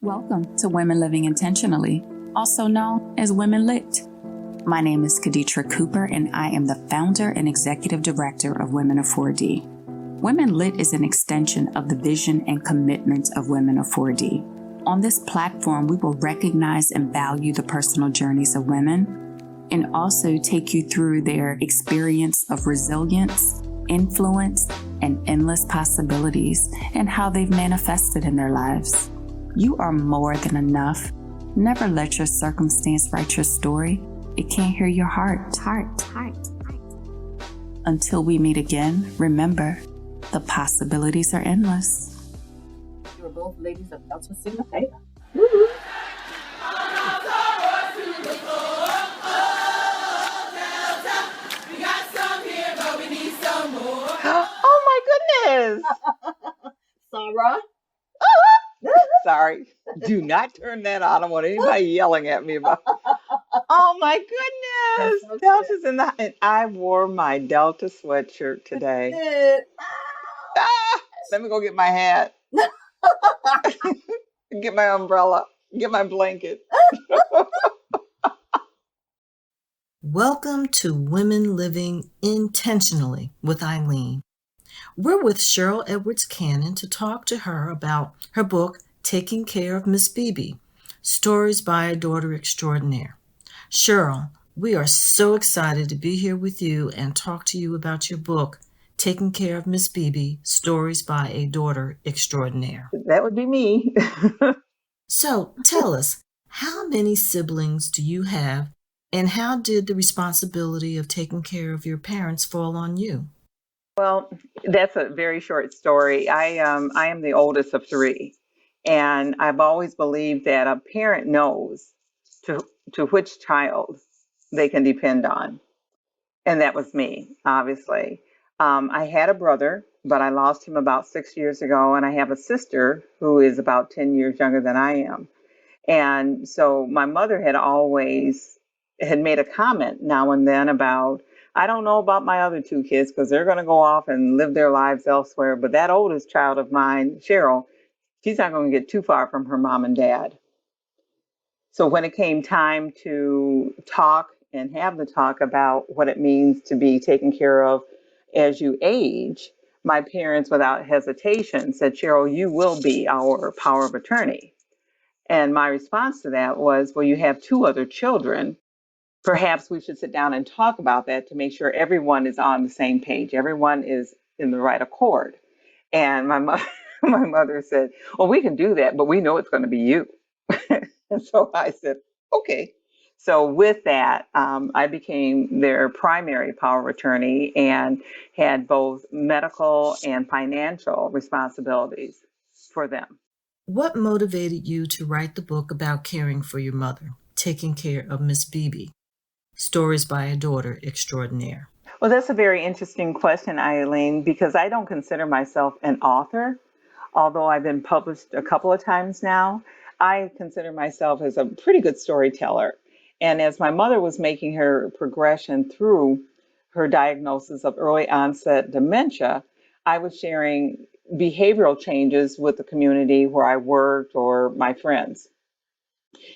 Welcome to Women Living Intentionally, also known as Women Lit. My name is Kaditra Cooper, and I am the founder and executive director of Women of 4D. Women Lit is an extension of the vision and commitment of Women of 4D. On this platform, we will recognize and value the personal journeys of women and also take you through their experience of resilience, influence, and endless possibilities and how they've manifested in their lives. You are more than enough. Never let your circumstance write your story. It can't hear your heart. Until we meet again, remember, the possibilities are endless. You were both ladies of Delta Sigma Theta. Oh my goodness! Sarah. Sorry. Do not turn that on. I don't want anybody yelling at me about. Oh my goodness! That's so Delta's in the. And I wore my Delta sweatshirt today. Let me go get my hat. Get my umbrella. Get my blanket. Welcome to Women Living Intentionally with Eileen. We're with Cheryl Edwards-Cannon to talk to her about her book, Taking Care of Miss Beebe, Stories by a Daughter Extraordinaire. Cheryl, we are so excited to be here with you and talk to you about your book, Taking Care of Miss Beebe, Stories by a Daughter Extraordinaire. That would be me. So tell us, how many siblings do you have, and how did the responsibility of taking care of your parents fall on you? Well, that's a very short story. I am the oldest of three, and I've always believed that a parent knows to which child they can depend on, and that was me, obviously. I had a brother, but I lost him about 6 years ago, and I have a sister who is about 10 years younger than I am. And so my mother had made a comment now and then about, I don't know about my other two kids because they're going to go off and live their lives elsewhere. But that oldest child of mine, Cheryl, she's not going to get too far from her mom and dad. So when it came time to talk and have the talk about what it means to be taken care of as you age, my parents, without hesitation, said, Cheryl, you will be our power of attorney. And my response to that was, well, you have two other children. Perhaps we should sit down and talk about that to make sure everyone is on the same page. Everyone is in the right accord. And my mother said, well, we can do that, but we know it's going to be you. And so I said, okay. So with that, I became their primary power of attorney and had both medical and financial responsibilities for them. What motivated you to write the book about caring for your mother, Taking Care of Miss Beebe, Stories by a Daughter Extraordinaire? Well, that's a very interesting question, Eileen, because I don't consider myself an author, although I've been published a couple of times now. I consider myself as a pretty good storyteller. And as my mother was making her progression through her diagnosis of early onset dementia, I was sharing behavioral changes with the community where I worked or my friends.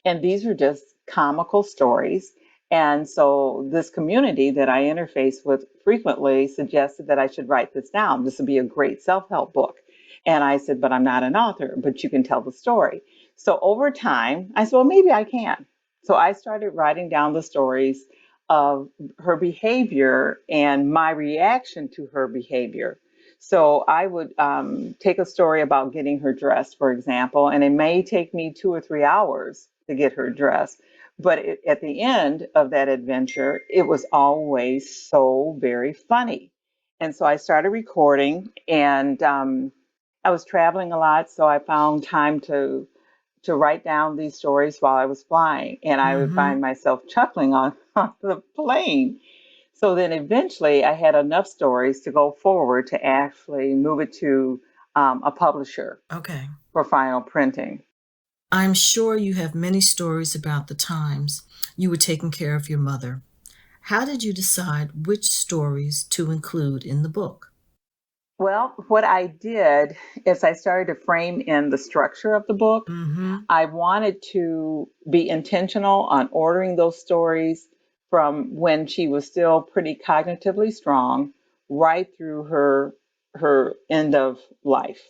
And these were just comical stories. And so this community that I interface with frequently suggested that I should write this down. This would be a great self-help book. And I said, but I'm not an author, but you can tell the story. So over time, I said, well, maybe I can. So I started writing down the stories of her behavior and my reaction to her behavior. So I would take a story about getting her dressed, for example, and it may take me 2 or 3 hours to get her dressed. But at the end of that adventure, it was always so very funny. And so I started recording, and I was traveling a lot, so I found time to write down these stories while I was flying. And I would find myself chuckling on the plane. So then eventually I had enough stories to go forward to actually move it to a publisher for final printing. I'm sure you have many stories about the times you were taking care of your mother. How did you decide which stories to include in the book? Well, what I did is I started to frame in the structure of the book. Mm-hmm. I wanted to be intentional on ordering those stories from when she was still pretty cognitively strong right through her end of life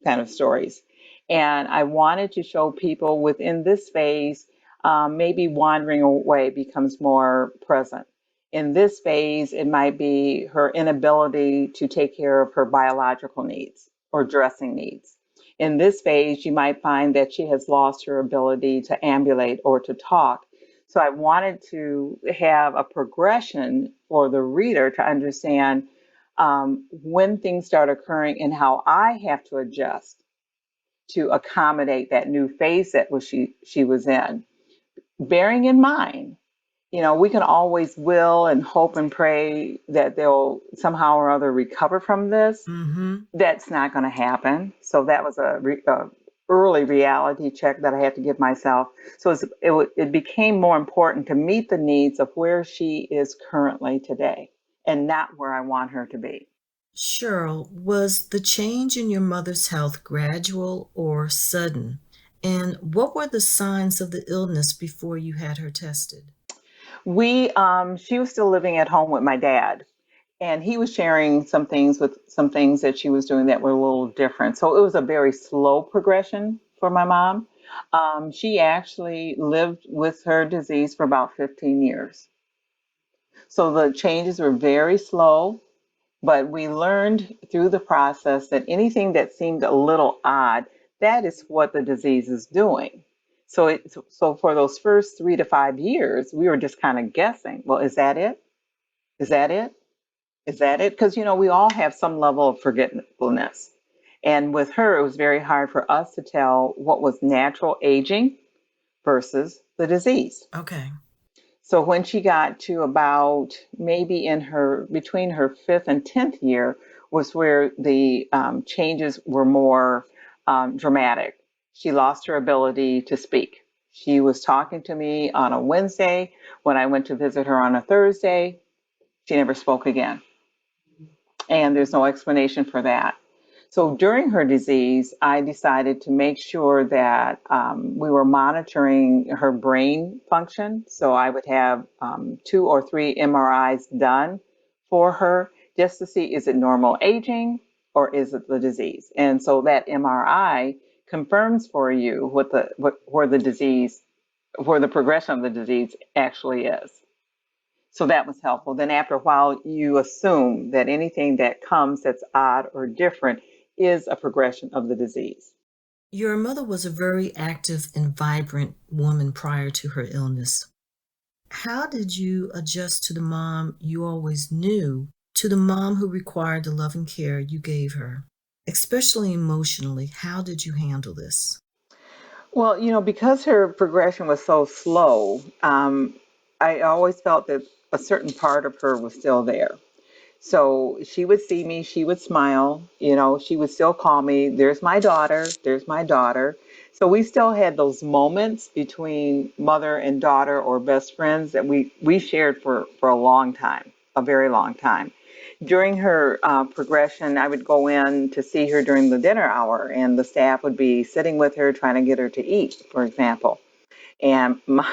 kind of stories. And I wanted to show people within this phase, maybe wandering away becomes more present. In this phase, it might be her inability to take care of her biological needs or dressing needs. In this phase, you might find that she has lost her ability to ambulate or to talk. So I wanted to have a progression for the reader to understand when things start occurring and how I have to adjust to accommodate that new phase that she was in. Bearing in mind, we can always will and hope and pray that they'll somehow or other recover from this. Mm-hmm. That's not going to happen. So that was a early reality check that I had to give myself. So it became more important to meet the needs of where she is currently today and not where I want her to be. Cheryl, was the change in your mother's health gradual or sudden? And what were the signs of the illness before you had her tested? She was still living at home with my dad, and he was sharing some things that she was doing that were a little different. So it was a very slow progression for my mom. She actually lived with her disease for about 15 years. So the changes were very slow, but we learned through the process that anything that seemed a little odd, that is what the disease is doing. So for those first 3 to 5 years, we were just kind of guessing. Well, is that it? Is that it? Is that it? Because we all have some level of forgetfulness. And with her, it was very hard for us to tell what was natural aging versus the disease. Okay. So when she got to about maybe between her fifth and 10th year was where the changes were more dramatic. She lost her ability to speak. She was talking to me on a Wednesday. When I went to visit her on a Thursday, she never spoke again. And there's no explanation for that. So during her disease, I decided to make sure that we were monitoring her brain function. So I would have 2 or 3 MRIs done for her just to see, is it normal aging or is it the disease? And so that MRI confirms for you where the progression of the disease actually is. So that was helpful. Then after a while, you assume that anything that comes that's odd or different is a progression of the disease. Your mother was a very active and vibrant woman prior to her illness. How did you adjust to the mom you always knew, to the mom who required the love and care you gave her? Especially emotionally, how did you handle this? Well, because her progression was so slow, I always felt that a certain part of her was still there. So she would see me, she would smile, she would still call me, there's my daughter. So we still had those moments between mother and daughter or best friends that we shared for a long time, a very long time. During her progression, I would go in to see her during the dinner hour, and the staff would be sitting with her trying to get her to eat, for example. And my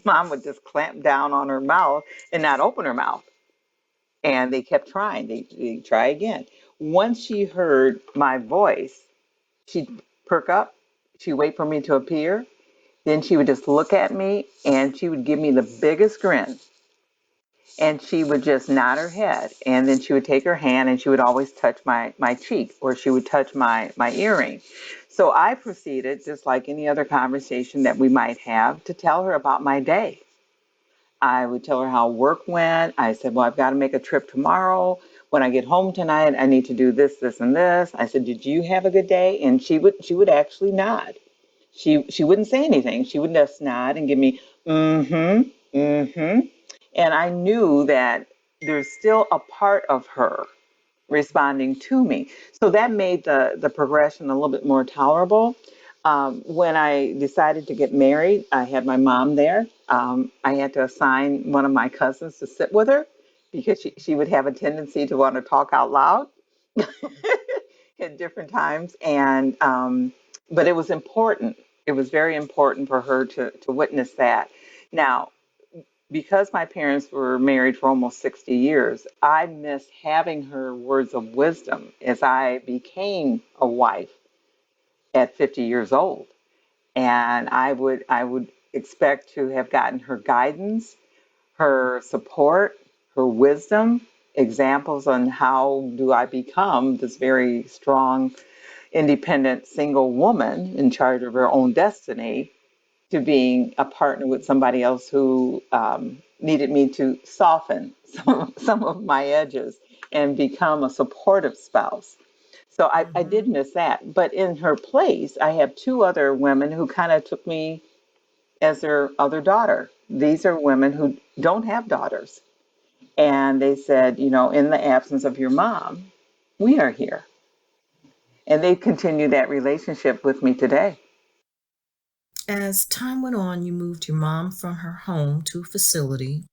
mom would just clamp down on her mouth and not open her mouth. And they kept trying. They try again. Once she heard my voice, she'd perk up. She'd wait for me to appear. Then she would just look at me and she would give me the biggest grin. And she would just nod her head. And then she would take her hand and she would always touch my cheek, or she would touch my earring. So I proceeded, just like any other conversation that we might have, to tell her about my day. I would tell her how work went. I said, well, I've got to make a trip tomorrow. When I get home tonight, I need to do this, this, and this. I said, did you have a good day? And she would actually nod. She wouldn't say anything. She would just nod and give me mm-hmm, mm-hmm. And I knew that there's still a part of her responding to me. So that made the progression a little bit more tolerable. When I decided to get married, I had my mom there. I had to assign one of my cousins to sit with her because she would have a tendency to want to talk out loud. at different times. And, but it was important. It was very important for her to witness that. Now, because my parents were married for almost 60 years, I missed having her words of wisdom as I became a wife at 50 years old. And I would expect to have gotten her guidance, her support, her wisdom, examples on how do I become this very strong, independent single woman in charge of her own destiny to being a partner with somebody else who needed me to soften some of my edges and become a supportive spouse. So I did Hmm. miss that. But in her place, I have two other women who kind of took me as their other daughter. These are women who don't have daughters. And they said, in the absence of your mom, we are here. And they continue that relationship with me today. As time went on, you moved your mom from her home to a facility.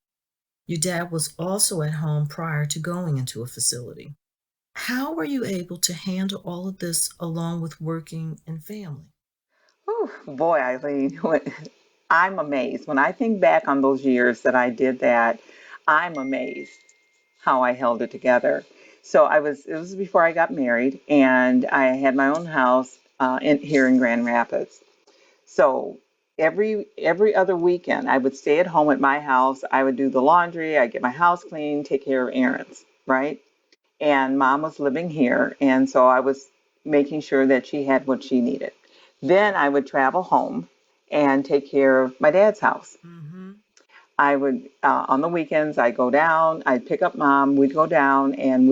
Your dad was also at home prior to going into a facility. How were you able to handle all of this along with working and family? Whew, boy, Eileen, I'm amazed. When I think back on those years that I did that, I'm amazed how I held it together. So it was before I got married, and I had my own house here in Grand Rapids. So every other weekend, I would stay at home at my house. I would do the laundry, I'd get my house clean, take care of errands, right? And mom was living here, and so I was making sure that she had what she needed. Then I would travel home and take care of my dad's house. Hmm. I would, on the weekends, I'd go down, I'd pick up mom, we'd go down, and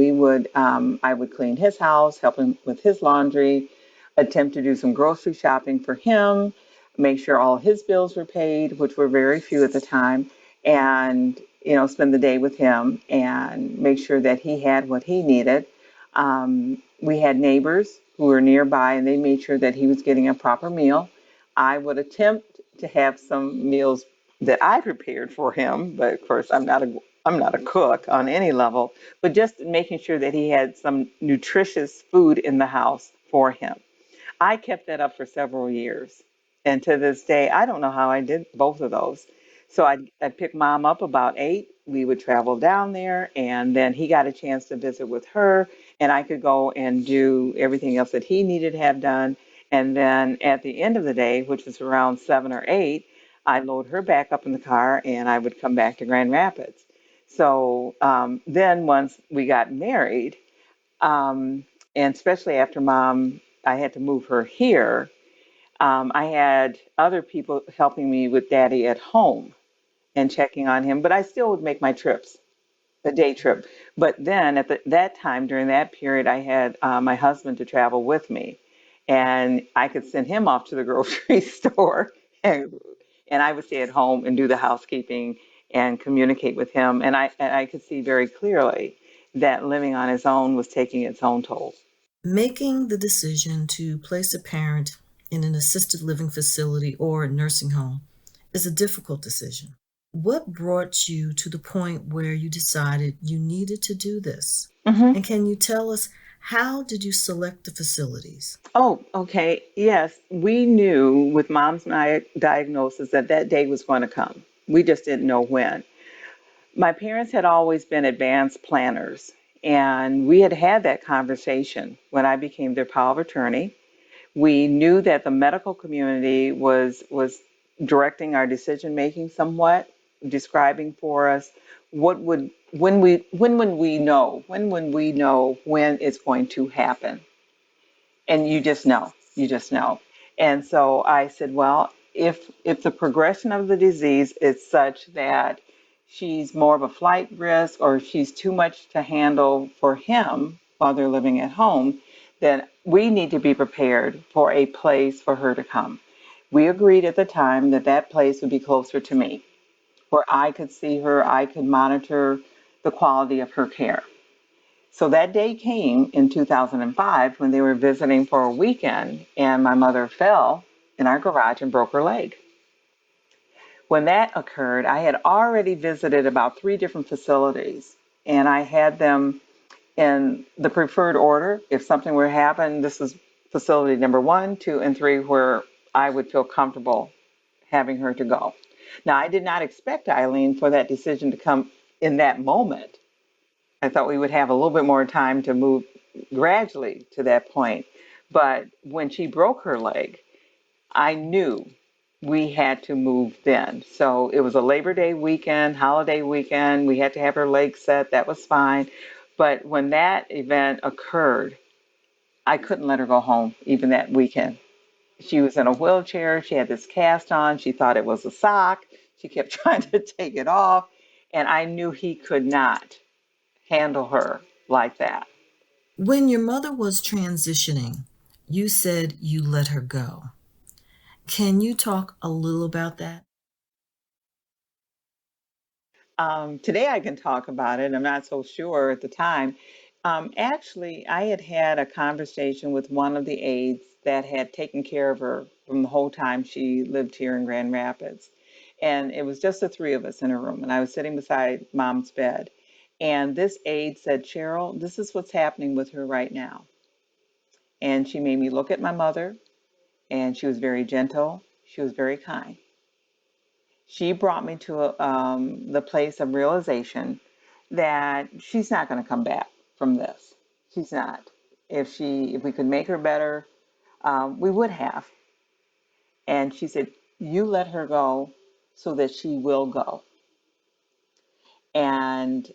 I would clean his house, help him with his laundry, attempt to do some grocery shopping for him, make sure all his bills were paid, which were very few at the time, and, spend the day with him and make sure that he had what he needed. We had neighbors who were nearby, and they made sure that he was getting a proper meal. I would attempt to have some meals that I prepared for him, but of course I'm not a cook on any level, but just making sure that he had some nutritious food in the house for him. I kept that up for several years. And to this day, I don't know how I did both of those. So I'd pick mom up about 8. We would travel down there, and then he got a chance to visit with her, and I could go and do everything else that he needed to have done. And then at the end of the day, which was around 7 or 8, I'd load her back up in the car, and I would come back to Grand Rapids. So then once we got married, um, and especially after mom, I had to move her here. I had other people helping me with daddy at home and checking on him, but I still would make my trips, a day trip. But then that time during that period, I had my husband to travel with me, and I could send him off to the grocery store, and, and I would stay at home and do the housekeeping and communicate with him. And I could see very clearly that living on his own was taking its own toll. Making the decision to place a parent in an assisted living facility or a nursing home is a difficult decision. What brought you to the point where you decided you needed to do this? Hmm. And can you tell us, how did you select the facilities? Oh, okay. Yes, we knew with mom's diagnosis that that day was going to come. We just didn't know when. My parents had always been advanced planners, and we had had that conversation when I became their power of attorney. We knew that the medical community was directing our decision making somewhat, describing for us what would when would we know when it's going to happen, and you just know. And so I said, well, if the progression of the disease is such that she's more of a flight risk or she's too much to handle for him while they're living at home, then we need to be prepared for a place for her to come. We agreed at the time that that place would be closer to me, where I could see her, I could monitor the quality of her care. So that day came in 2005 when they were visiting for a weekend, and my mother fell in our garage and broke her leg. When that occurred, I had already visited about 3 different facilities, and I had them in the preferred order. If something were to happen, this is facility number 1, 2, and 3 where I would feel comfortable having her to go. Now, I did not expect, Eileen, for that decision to come in that moment. I thought we would have a little bit more time to move gradually to that point. But when she broke her leg, I knew we had to move then. So it was a Labor Day weekend, holiday weekend. We had to have her leg set. That was fine. But when that event occurred, I couldn't let her go home even that weekend. She was in a wheelchair. She had this cast on. She thought it was a sock. She kept trying to take it off. And I knew he could not handle her like that. When your mother was transitioning, you said you let her go. Can you talk a little about that? Today I can talk about it. I'm not so sure at the time. Actually, I had had a conversation with one of the aides that had taken care of her from the whole time she lived here in Grand Rapids. And it was just the three of us in a room. And I was sitting beside mom's bed. And this aide said, Cheryl, this is what's happening with her right now. And she made me look at my mother, and she was very gentle. She was very kind. She brought me to the place of realization that she's not going to come back from this. She's not. If we could make her better, we would have. And she said, "You let her go, so that she will go." And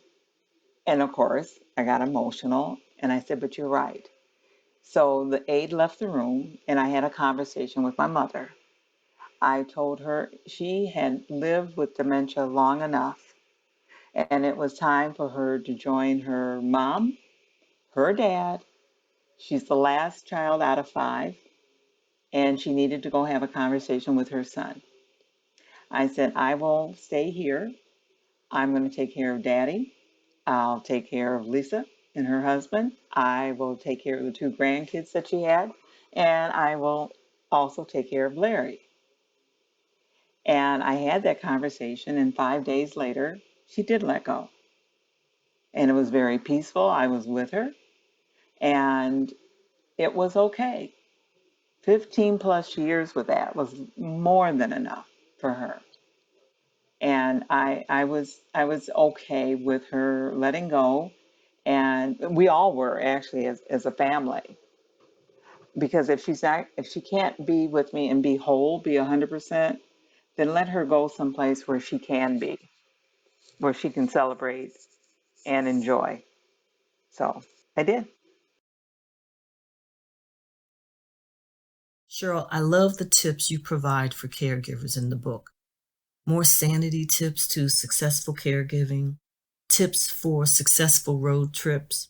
and of course, I got emotional, and I said, "But you're right." So the aide left the room, and I had a conversation with my mother. I told her she had lived with dementia long enough, and it was time for her to join her mom, her dad. She's the last child out of 5, and she needed to go have a conversation with her son. I said, I will stay here. I'm going to take care of Daddy. I'll take care of Lisa and her husband. I will take care of the 2 grandkids that she had, and I will also take care of Larry. And I had that conversation, and 5 days later, she did let go. And it was very peaceful. I was with her, and it was okay. 15 plus years with that was more than enough for her. And I was okay with her letting go. And we all were actually as a family. Because if she can't be with me and be whole, be 100%, then let her go someplace where she can be, where she can celebrate and enjoy. So I did. Cheryl, I love the tips you provide for caregivers in the book. More sanity tips to successful caregiving, tips for successful road trips.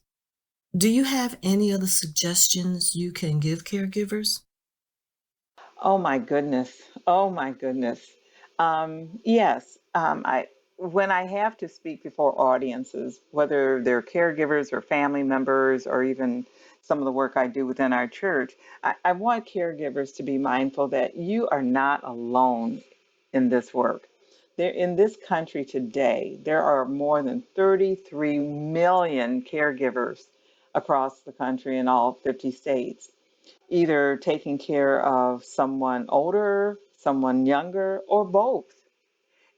Do you have any other suggestions you can give caregivers? Oh my goodness. Oh my goodness. Yes. I when I have to speak before audiences, whether they're caregivers or family members or even some of the work I do within our church, I want caregivers to be mindful that you are not alone in this work. There, in this country today, there are more than 33 million caregivers across the country in all 50 states, either taking care of someone older, someone younger, or both.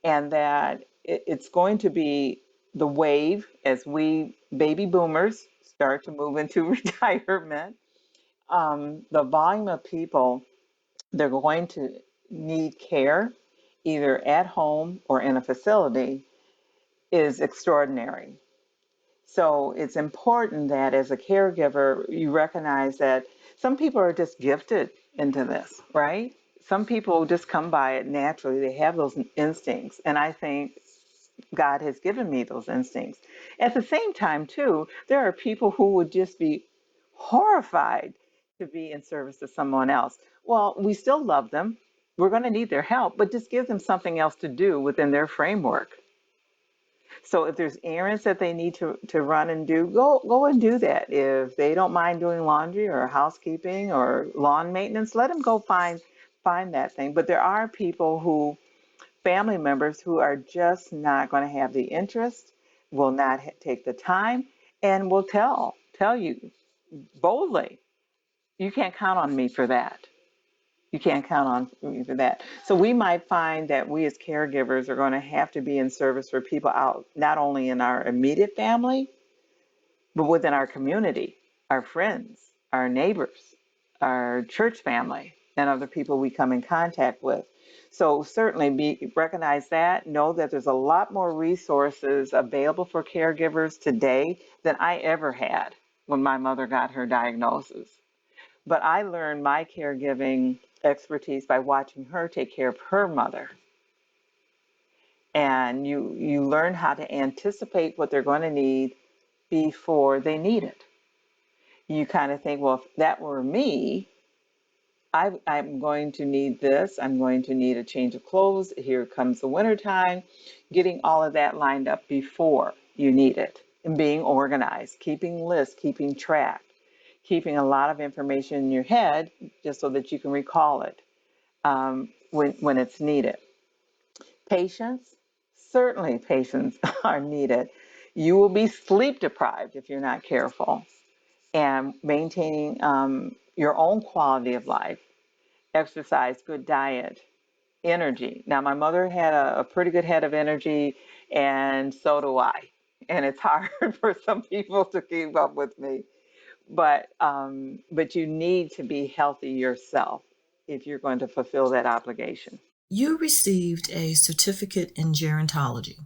And that it's going to be the wave as we baby boomers start to move into retirement. The volume of people, they're going to need care either at home or in a facility is extraordinary. So it's important that as a caregiver, you recognize that some people are just gifted into this, right? Some people just come by it naturally. They have those instincts. And I think God has given me those instincts. At the same time, too, there are people who would just be horrified to be in service to someone else. Well, we still love them. We're going to need their help, but just give them something else to do within their framework. So if there's errands that they need to run and do, go and do that. If they don't mind doing laundry or housekeeping or lawn maintenance, let them go find that thing. But there are people who family members who are just not going to have the interest, will not take the time, and will tell you boldly, you can't count on me for that. You can't count on me for that. So we might find that we as caregivers are going to have to be in service for people out, not only in our immediate family, but within our community, our friends, our neighbors, our church family, and other people we come in contact with. So certainly recognize that, know that there's a lot more resources available for caregivers today than I ever had when my mother got her diagnosis. But I learned my caregiving expertise by watching her take care of her mother. And you learn how to anticipate what they're going to need before they need it. You kind of think, well, if that were me, I'm going to need this. I'm going to need a change of clothes. Here comes the wintertime. Getting all of that lined up before you need it, and being organized, keeping lists, keeping track, keeping a lot of information in your head just so that you can recall it when it's needed. Patience, certainly patience are needed. You will be sleep deprived if you're not careful. And maintaining your own quality of life, exercise, good diet, energy. Now, my mother had a pretty good head of energy, and so do I. And it's hard for some people to keep up with me. But you need to be healthy yourself if you're going to fulfill that obligation. You received a certificate in gerontology.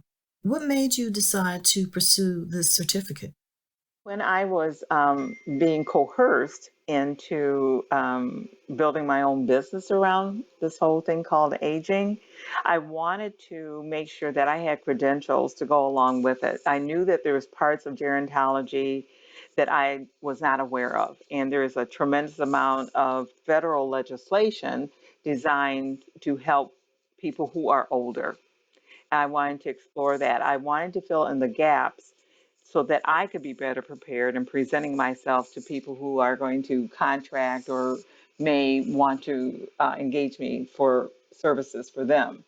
What made you decide to pursue this certificate? When I was being coerced into building my own business around this whole thing called aging, I wanted to make sure that I had credentials to go along with it. I knew that there was parts of gerontology that I was not aware of, and there is a tremendous amount of federal legislation designed to help people who are older. I wanted to explore that. I wanted to fill in the gaps so that I could be better prepared in presenting myself to people who are going to contract or may want to engage me for services for them.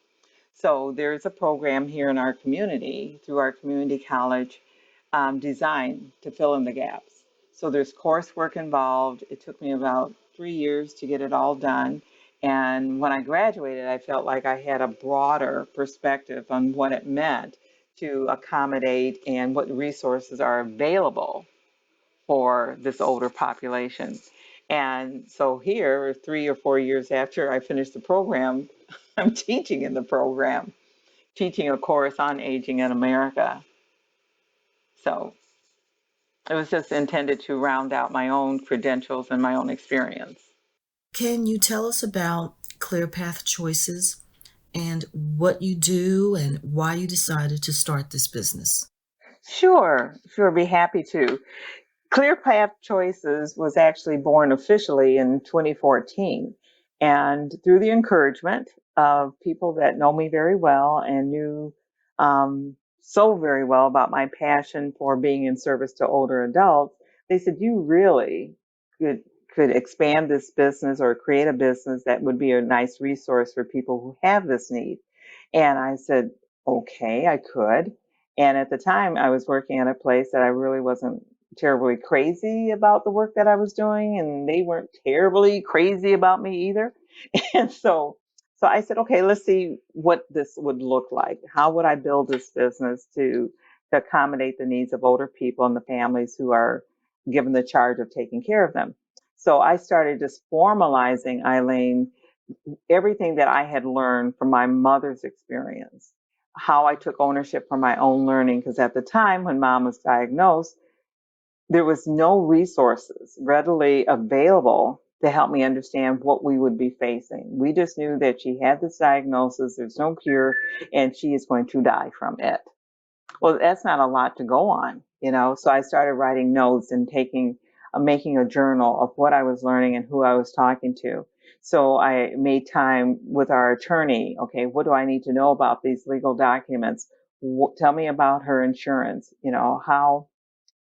So there's a program here in our community through our community college designed to fill in the gaps. So there's coursework involved. It took me about 3 years to get it all done. And when I graduated, I felt like I had a broader perspective on what it meant to accommodate and what resources are available for this older population. And so here, 3 or 4 years after I finished the program, I'm teaching in the program, teaching a course on aging in America. So it was just intended to round out my own credentials and my own experience. Can you tell us about Clearpath Choices and what you do and why you decided to start this business? Sure, be happy to. Clearpath Choices was actually born officially in 2014. And through the encouragement of people that know me very well and knew so very well about my passion for being in service to older adults, they said, you really could, could expand this business or create a business that would be a nice resource for people who have this need. And I said, okay, I could. And at the time, I was working at a place that I really wasn't terribly crazy about the work that I was doing, and they weren't terribly crazy about me either. And so I said, okay, let's see what this would look like. How would I build this business to accommodate the needs of older people and the families who are given the charge of taking care of them? So I started just formalizing, Eileen, everything that I had learned from my mother's experience, how I took ownership for my own learning, because at the time when mom was diagnosed, there was no resources readily available to help me understand what we would be facing. We just knew that she had this diagnosis, there's no cure, and she is going to die from it. Well, that's not a lot to go on, you know. So I started writing notes and making a journal of what I was learning and who I was talking to. So I made time with our attorney. Okay, what do I need to know about these legal documents? Tell me about her insurance. You know,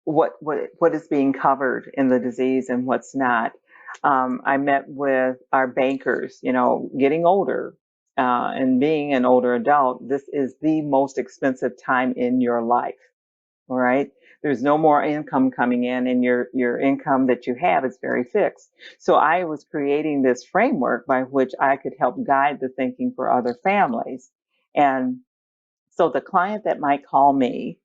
what is being covered in the disease and what's not. I met with our bankers. You know, getting older and being an older adult, this is the most expensive time in your life. All right. There's no more income coming in, and your income that you have is very fixed. So I was creating this framework by which I could help guide the thinking for other families. And so the client that might call me,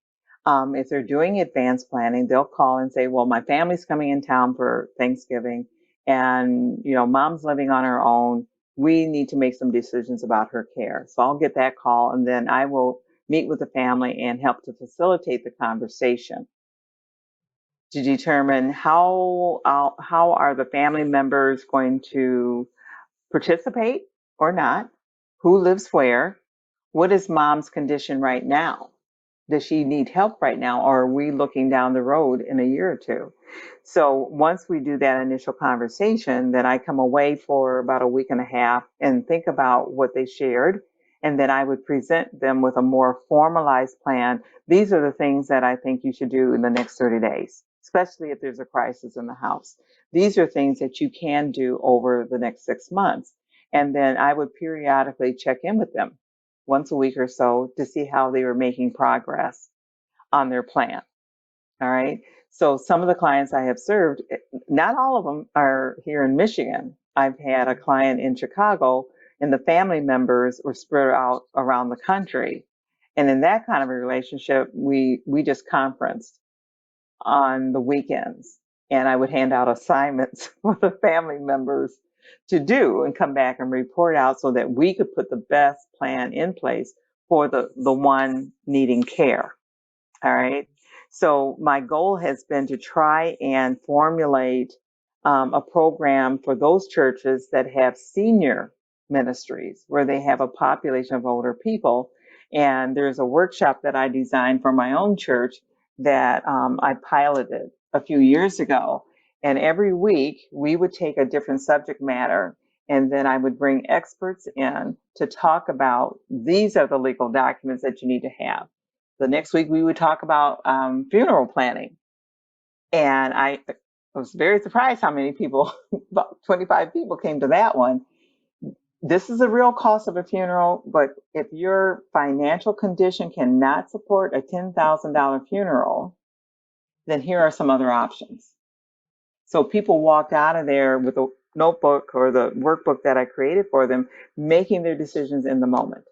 if they're doing advanced planning, they'll call and say, well, my family's coming in town for Thanksgiving, and, mom's living on her own. We need to make some decisions about her care. So I'll get that call, and then I will meet with the family and help to facilitate the conversation to determine how are the family members going to participate or not, who lives where, what is mom's condition right now? Does she need help right now, or are we looking down the road in a year or two? So once we do that initial conversation, then I come away for about a week and a half and think about what they shared. And then I would present them with a more formalized plan. These are the things that I think you should do in the next 30 days, especially if there's a crisis in the house. These are things that you can do over the next 6 months. And then I would periodically check in with them once a week or so to see how they were making progress on their plan. All right. So some of the clients I have served, not all of them are here in Michigan. I've had a client in Chicago, and the family members were spread out around the country. And in that kind of a relationship, we just conferenced on the weekends, and I would hand out assignments for the family members to do and come back and report out so that we could put the best plan in place for the one needing care. All right. So my goal has been to try and formulate a program for those churches that have senior ministries where they have a population of older people. And there's a workshop that I designed for my own church that I piloted a few years ago. And every week we would take a different subject matter, and then I would bring experts in to talk about these are the legal documents that you need to have. The next week we would talk about funeral planning. And I was very surprised how many people, about 25 people came to that one. This is the real cost of a funeral, but if your financial condition cannot support a $10,000 funeral, then here are some other options. So people walked out of there with a notebook or the workbook that I created for them, making their decisions in the moment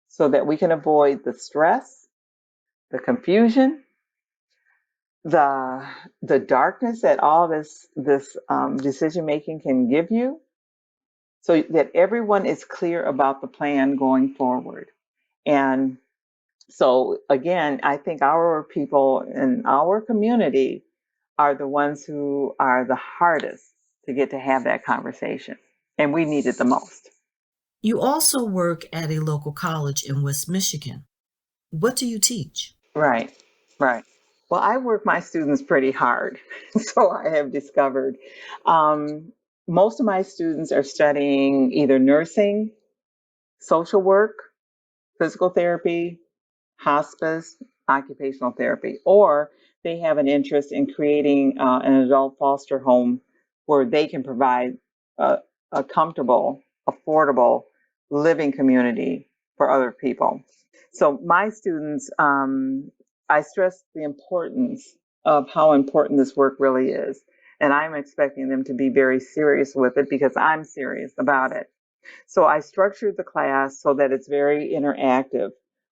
so that we can avoid the stress, the confusion, the darkness that all this decision making can give you, so that everyone is clear about the plan going forward. And so again, I think our people in our community are the ones who are the hardest to get to have that conversation, and we need it the most. You also work at a local college in West Michigan. What do you teach? Right. Well, I work my students pretty hard, so I have discovered. Most of my students are studying either nursing, social work, physical therapy, hospice, occupational therapy, or they have an interest in creating an adult foster home where they can provide a comfortable, affordable living community for other people. So my students, I stress the importance of how important this work really is. And I'm expecting them to be very serious with it because I'm serious about it. So I structured the class so that it's very interactive.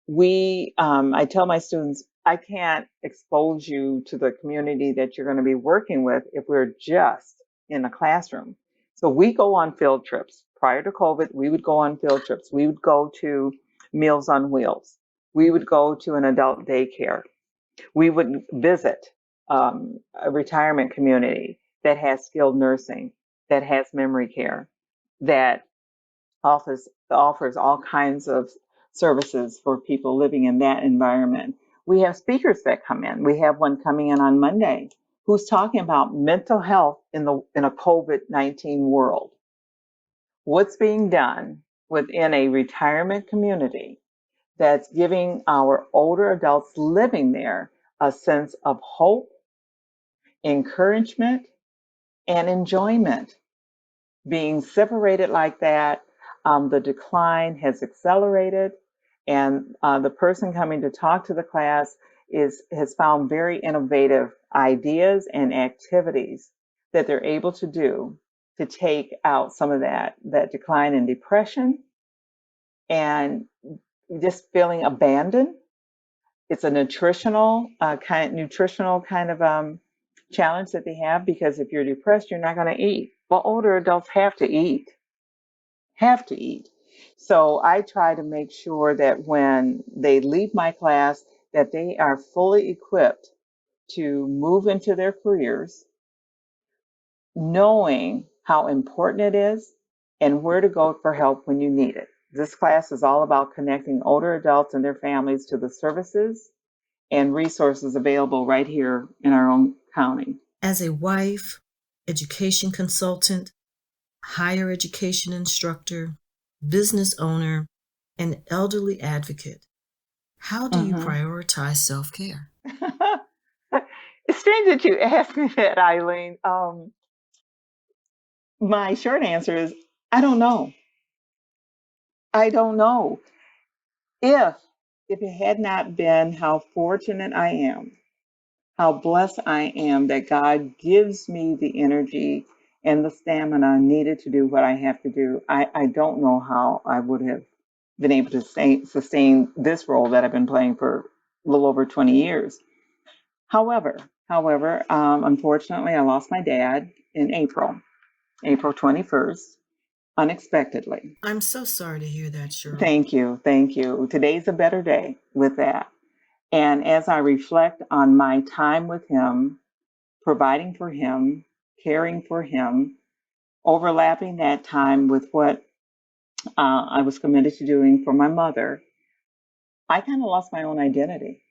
I tell my students, I can't expose you to the community that you're going to be working with if we're just in a classroom. So we go on field trips. Prior to COVID, we would go on field trips. We would go to Meals on Wheels. We would go to an adult daycare. We would visit a retirement community that has skilled nursing, that has memory care, that offers all kinds of services for people living in that environment. We have speakers that come in. We have one coming in on Monday who's talking about mental health in a COVID-19 world. What's being done within a retirement community that's giving our older adults living there a sense of hope, encouragement, and enjoyment. Being separated like that, the decline has accelerated, and the person coming to talk to the class has found very innovative ideas and activities that they're able to do to take out some of that decline in depression and just feeling abandoned. It's a nutritional kind of challenge that they have, because if you're depressed, you're not going to eat. Well, older adults have to eat, have to eat. So I try to make sure that when they leave my class, that they are fully equipped to move into their careers, knowing how important it is and where to go for help when you need it. This class is all about connecting older adults and their families to the services and resources available right here in our own county. As a wife, education consultant, higher education instructor, business owner, and elderly advocate, how do you prioritize self-care? It's strange that you asked me that, Eileen. My short answer is, I don't know. I don't know. If it had not been how fortunate I am, how blessed I am that God gives me the energy and the stamina needed to do what I have to do, I don't know how I would have been able to sustain this role that I've been playing for a little over 20 years. However, unfortunately, I lost my dad in April 21st, unexpectedly. I'm so sorry to hear that, Cheryl. Thank you. Today's a better day with that. And as I reflect on my time with him, providing for him, caring for him, overlapping that time with what I was committed to doing for my mother, I kind of lost my own identity.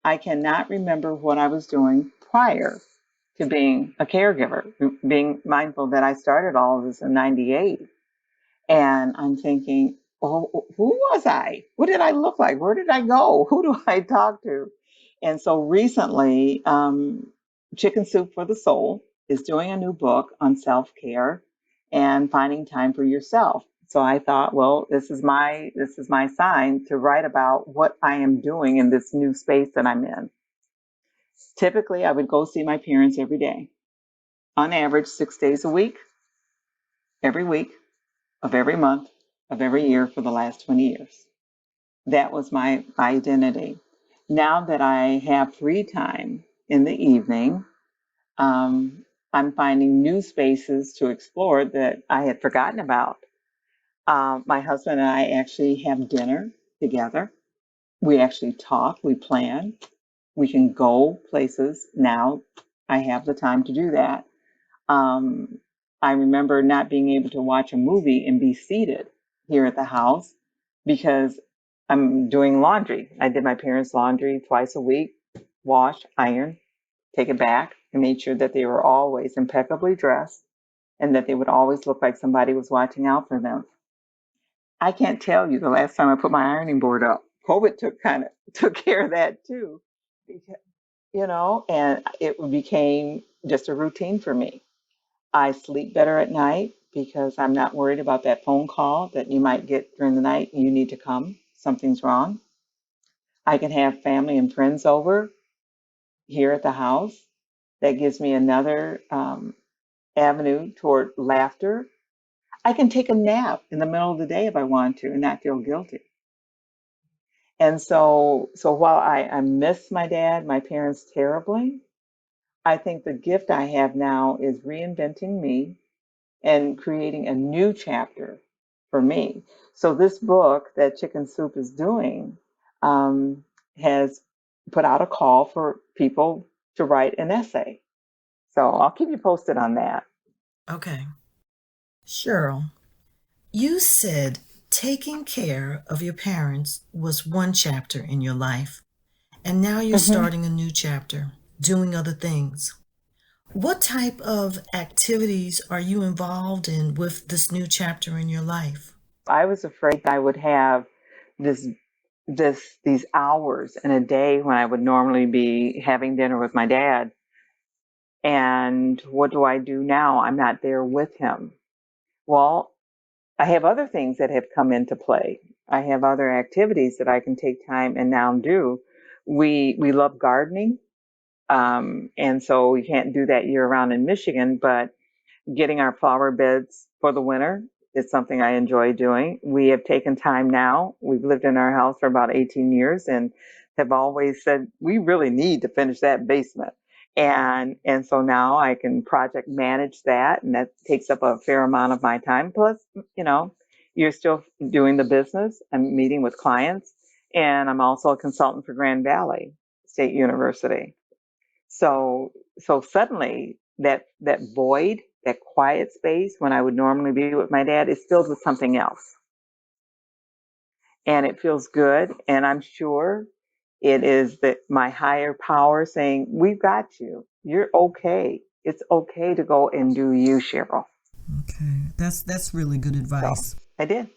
I cannot remember what I was doing prior to being a caregiver, being mindful that I started all of this in 98. And I'm thinking, oh, who was I? What did I look like? Where did I go? Who do I talk to? And so recently, Chicken Soup for the Soul is doing a new book on self-care and finding time for yourself. So I thought, well, this is my sign to write about what I am doing in this new space that I'm in. Typically, I would go see my parents every day, on average 6 days a week, every week of every month of every year for the last 20 years. That was my identity. Now that I have free time in the evening, I'm finding new spaces to explore that I had forgotten about. My husband and I actually have dinner together. We actually talk, we plan, we can go places. Now I have the time to do that. I remember not being able to watch a movie and be seated here at the house because I'm doing laundry. I did my parents' laundry twice a week, wash, iron, take it back, and made sure that they were always impeccably dressed and that they would always look like somebody was watching out for them. I can't tell you the last time I put my ironing board up. COVID took care of that too, because, and it became just a routine for me. I sleep better at night because I'm not worried about that phone call that you might get during the night. You need to come. Something's wrong. I can have family and friends over here at the house. That gives me another avenue toward laughter. I can take a nap in the middle of the day if I want to and not feel guilty. And so while I miss my dad, my parents terribly, I think the gift I have now is reinventing me and creating a new chapter for me. So this book that Chicken Soup is doing has put out a call for people to write an essay. So I'll keep you posted on that. Okay. Cheryl, you said taking care of your parents was one chapter in your life, and now you're starting a new chapter, doing other things. What type of activities are you involved in with this new chapter in your life? I was afraid I would have these hours in a day when I would normally be having dinner with my dad. And what do I do now? I'm not there with him. Well, I have other things that have come into play. I have other activities that I can take time and now do. We love gardening. And so we can't do that year round in Michigan, but getting our flower beds for the winter is something I enjoy doing. We have taken time now. We've lived in our house for about 18 years and have always said we really need to finish that basement. And so now I can project manage that, and that takes up a fair amount of my time. Plus, you know, you're still doing the business. I'm meeting with clients, and I'm also a consultant for Grand Valley State University. So suddenly that void, that quiet space when I would normally be with my dad is filled with something else. And it feels good. And I'm sure it is that my higher power saying, we've got you. You're okay. It's okay to go and do you, Cheryl. Okay. That's really good advice. So I did.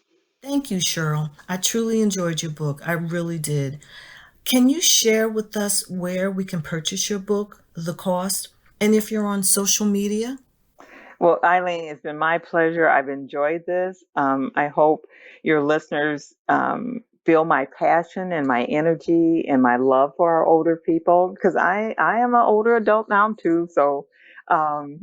Thank you, Cheryl. I truly enjoyed your book. I really did. Can you share with us where we can purchase your book, the cost, and if you're on social media? Well, Eileen, it's been my pleasure. I've enjoyed this. I hope your listeners feel my passion and my energy and my love for our older people, because I am an older adult now too. So, um,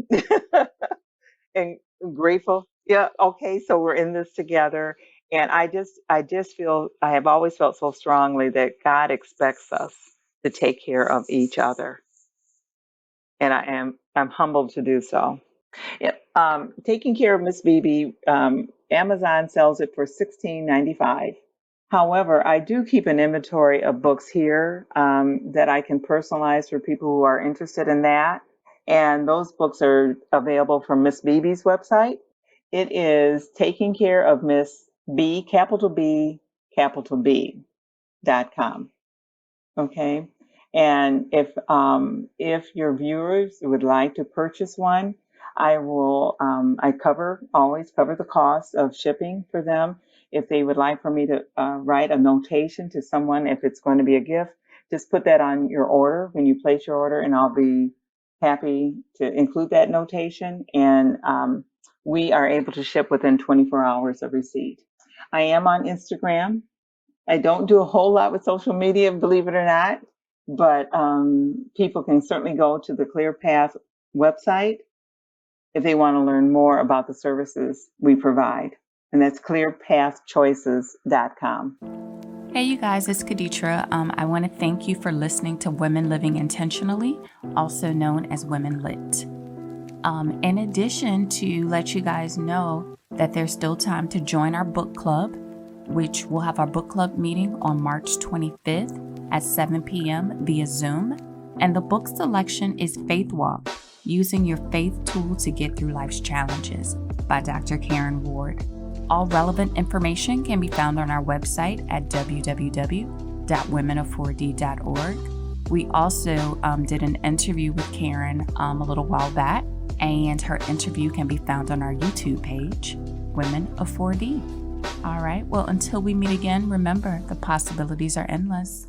and grateful. Yeah. Okay. So we're in this together. And I just feel, I have always felt so strongly that God expects us to take care of each other. And I'm humbled to do so. Yeah, taking care of Miss BB, Amazon sells it for $16.95. However, I do keep an inventory of books here that I can personalize for people who are interested in that. And those books are available from Miss BB's website. It is Taking Care of Miss B, capital B.com. Okay. And if your viewers would like to purchase one, I will I always cover the cost of shipping for them. If they would like for me to write a notation to someone, if it's going to be a gift, just put that on your order when you place your order, and I'll be happy to include that notation. And we are able to ship within 24 hours of receipt. I am on Instagram. I don't do a whole lot with social media, believe it or not, but people can certainly go to the Clearpath website if they want to learn more about the services we provide. And that's clearpathchoices.com. Hey, you guys, it's Kaditra. I want to thank you for listening to Women Living Intentionally, also known as Women Lit. In addition, to let you guys know that there's still time to join our book club, which will have our book club meeting on March 25th at 7 p.m. via Zoom. And the book selection is Faith Walk, Using Your Faith Tool to Get Through Life's Challenges by Dr. Karen Ward. All relevant information can be found on our website at www.womenof4d.org. We also did an interview with Karen a little while back, and her interview can be found on our YouTube page, Women of 4D. All right, well, until we meet again, remember, the possibilities are endless.